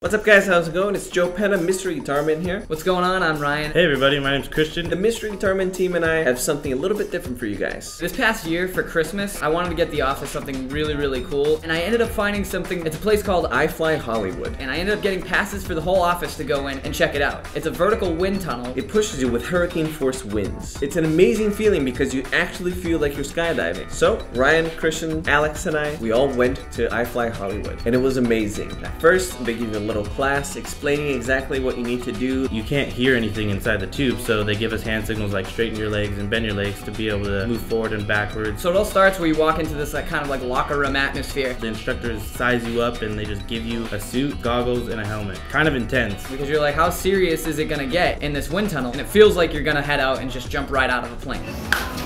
What's up guys, how's it going? It's Joe Penna, Mystery Guitar Man here. What's going on? I'm Ryan. Hey everybody, my name's Christian. The Mystery Guitar Man team and I have something a little bit different for you guys. This past year for Christmas, I wanted to get the office something really cool, and I ended up finding something. It's a place called iFly Hollywood. And I ended up getting passes for the whole office to go in and check it out. It's a vertical wind tunnel. It pushes you with hurricane force winds. It's an amazing feeling because you actually feel like you're skydiving. So Ryan, Christian, Alex and I, we all went to iFly Hollywood and it was amazing. At first, they give you a little class explaining exactly what you need to do. You can't hear anything inside the tube, so they give us hand signals like straighten your legs and bend your legs to be able to move forward and backwards. So it all starts where you walk into this kind of like locker room atmosphere. The instructors size you up and they just give you a suit, goggles, and a helmet. Kind of intense. Because you're like, how serious is it gonna get in this wind tunnel? And it feels like you're gonna head out and just jump right out of a plane.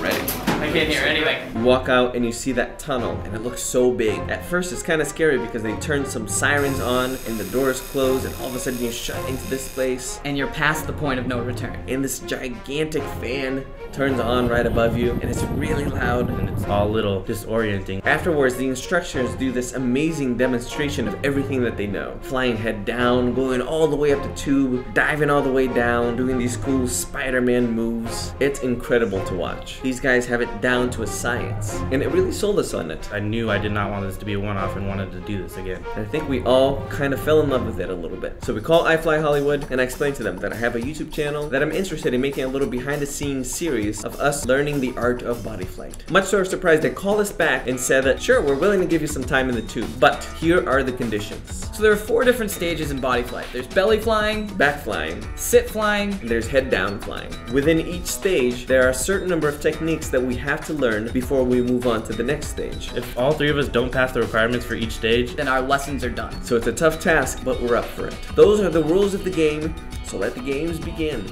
Ready? I can't hear anything. You walk out and you see that tunnel and it looks so big. At first it's kind of scary because they turn some sirens on and the doors close and all of a sudden you're shut into this place. And you're past the point of no return. And this gigantic fan turns on right above you and it's really loud. And it's all a little disorienting. Afterwards, the instructors do this amazing demonstration of everything that they know. Flying head down, going all the way up the tube, diving all the way down, doing these cool Spider-Man moves. It's incredible to watch. These guys have it down to a science, and it really sold us on it. I knew I did not want this to be a one-off and wanted to do this again. And I think we all kind of fell in love with it a little bit. So we call iFly Hollywood, and I explained to them that I have a YouTube channel, that I'm interested in making a little behind-the-scenes series of us learning the art of body flight. Much to our surprise, they called us back and said that, sure, we're willing to give you some time in the tube, but here are the conditions. So there are 4 different stages in body flight. There's belly flying, Back flying, sit flying, and there's head down flying. Within each stage, there are a certain number of techniques that we have to learn before we move on to the next stage. If all 3 of us don't pass the requirements for each stage, then our lessons are done. So it's a tough task, but we're up for it. Those are the rules of the game, so let the games begin.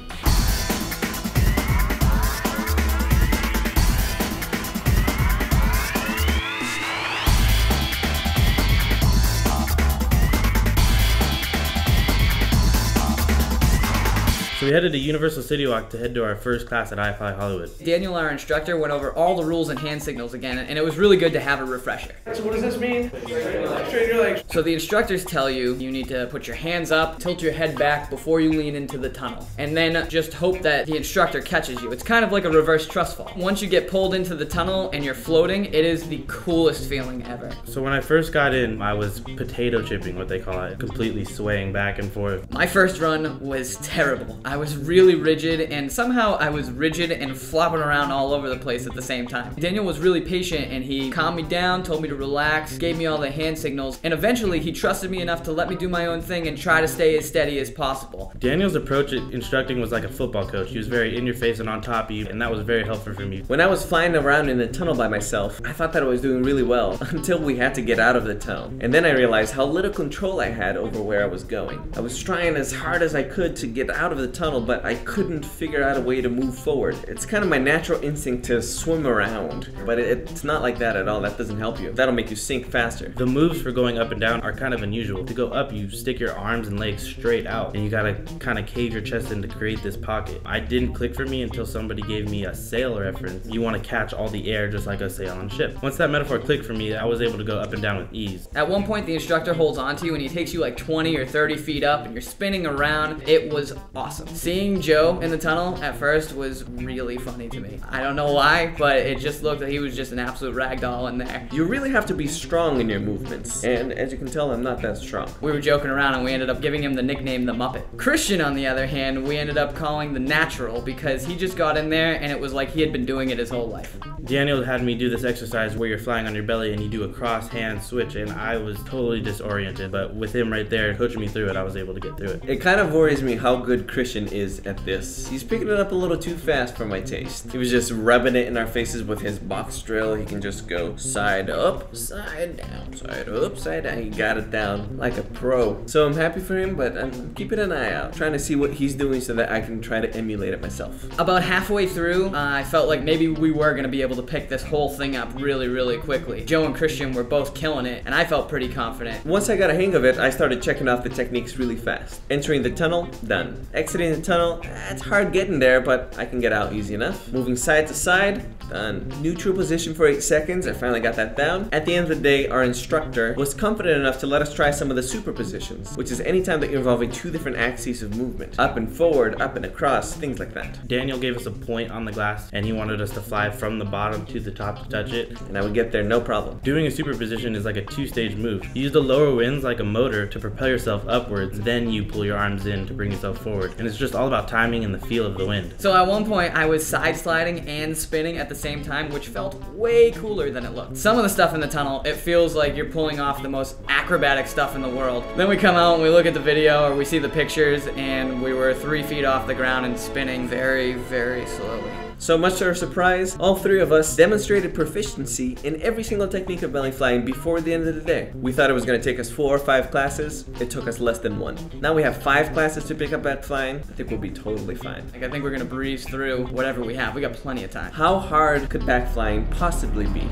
so we headed to Universal City Walk to head to our first class at iFly Hollywood. Daniel, our instructor, went over all the rules and hand signals again, and it was really good to have a refresher. So what does this mean? Straighten your legs. So the instructors tell you need to put your hands up, tilt your head back before you lean into the tunnel, and then just hope that the instructor catches you. It's kind of like a reverse trust fall. Once you get pulled into the tunnel and you're floating, it is the coolest feeling ever. So when I first got in, I was potato chipping, what they call it, completely swaying back and forth. My first run was terrible. I was really rigid, and somehow I was rigid and flopping around all over the place at the same time. Daniel was really patient, and he calmed me down, told me to relax, gave me all the hand signals, and eventually he trusted me enough to let me do my own thing and try to stay as steady as possible. Daniel's approach at instructing was like a football coach. He was very in your face and on top of you, and that was very helpful for me. When I was flying around in the tunnel by myself, I thought that I was doing really well until we had to get out of the tunnel. And then I realized how little control I had over where I was going. I was trying as hard as I could to get out of the tunnel, but I couldn't figure out a way to move forward. It's kind of my natural instinct to swim around, but it's not like that at all. That doesn't help you. That'll make you sink faster. The moves for going up and down are kind of unusual. To go up, you stick your arms and legs straight out, and you gotta kind of cave your chest in to create this pocket. I didn't click for me until somebody gave me a sail reference. You want to catch all the air just like a sail on ship. Once that metaphor clicked for me, I was able to go up and down with ease. At one point, the instructor holds onto you and he takes you like 20 or 30 feet up and you're spinning around. It was awesome. Seeing Joe in the tunnel at first was really funny to me. I don't know why, but it just looked like he was just an absolute ragdoll in there. You really have to be strong in your movements, and as you can tell, I'm not that strong. We were joking around and we ended up giving him the nickname the Muppet. Christian, on the other hand, we ended up calling the Natural because he just got in there and it was like he had been doing it his whole life. Daniel had me do this exercise where you're flying on your belly and you do a cross hand switch, and I was totally disoriented, but with him right there coaching me through it, I was able to get through it. It kind of worries me how good Christian is at this. He's picking it up a little too fast for my taste. He was just rubbing it in our faces with his box drill. He can just go side up, side down, side up, side down. He got it down like a pro. So I'm happy for him, but I'm keeping an eye out, trying to see what he's doing so that I can try to emulate it myself. About halfway through, I felt like maybe we were going to be able to pick this whole thing up really quickly. Joe and Christian were both killing it, and I felt pretty confident. Once I got a hang of it, I started checking off the techniques really fast. Entering the tunnel, done. Exiting exiting the tunnel, it's hard getting there, but I can get out easy enough. Moving side to side, done. Neutral position for 8 seconds, I finally got that down. At the end of the day, our instructor was confident enough to let us try some of the super positions, which is anytime that you're involving 2 different axes of movement. Up and forward, up and across, things like that. Daniel gave us a point on the glass, and he wanted us to fly from the bottom to the top to touch it. And I would get there no problem. Doing a superposition is like a 2-stage move. You use the lower winds like a motor to propel yourself upwards, then you pull your arms in to bring yourself forward. And it's just all about timing and the feel of the wind. So at one point, I was side sliding and spinning at the same time, which felt way cooler than it looked. Some of the stuff in the tunnel, it feels like you're pulling off the most acrobatic stuff in the world. Then we come out and we look at the video or we see the pictures, and we were 3 feet off the ground and spinning very, very slowly. So much to our surprise, all 3 of us demonstrated proficiency in every single technique of belly flying before the end of the day. We thought it was going to take us 4 or 5 classes. It took us less than 1. Now we have 5 classes to pick up at flying. I think we'll be totally fine. Like, I think we're gonna breeze through whatever we have. We got plenty of time. How hard could back flying possibly be?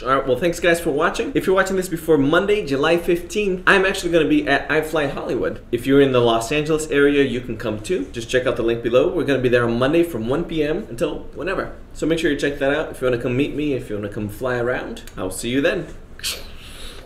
Alright, well thanks guys for watching. If you're watching this before Monday, July 15th, I'm actually going to be at iFly Hollywood. If you're in the Los Angeles area, you can come too. Just check out the link below. We're going to be there on Monday from 1 p.m. until whenever. So make sure you check that out if you want to come meet me, if you want to come fly around. I'll see you then.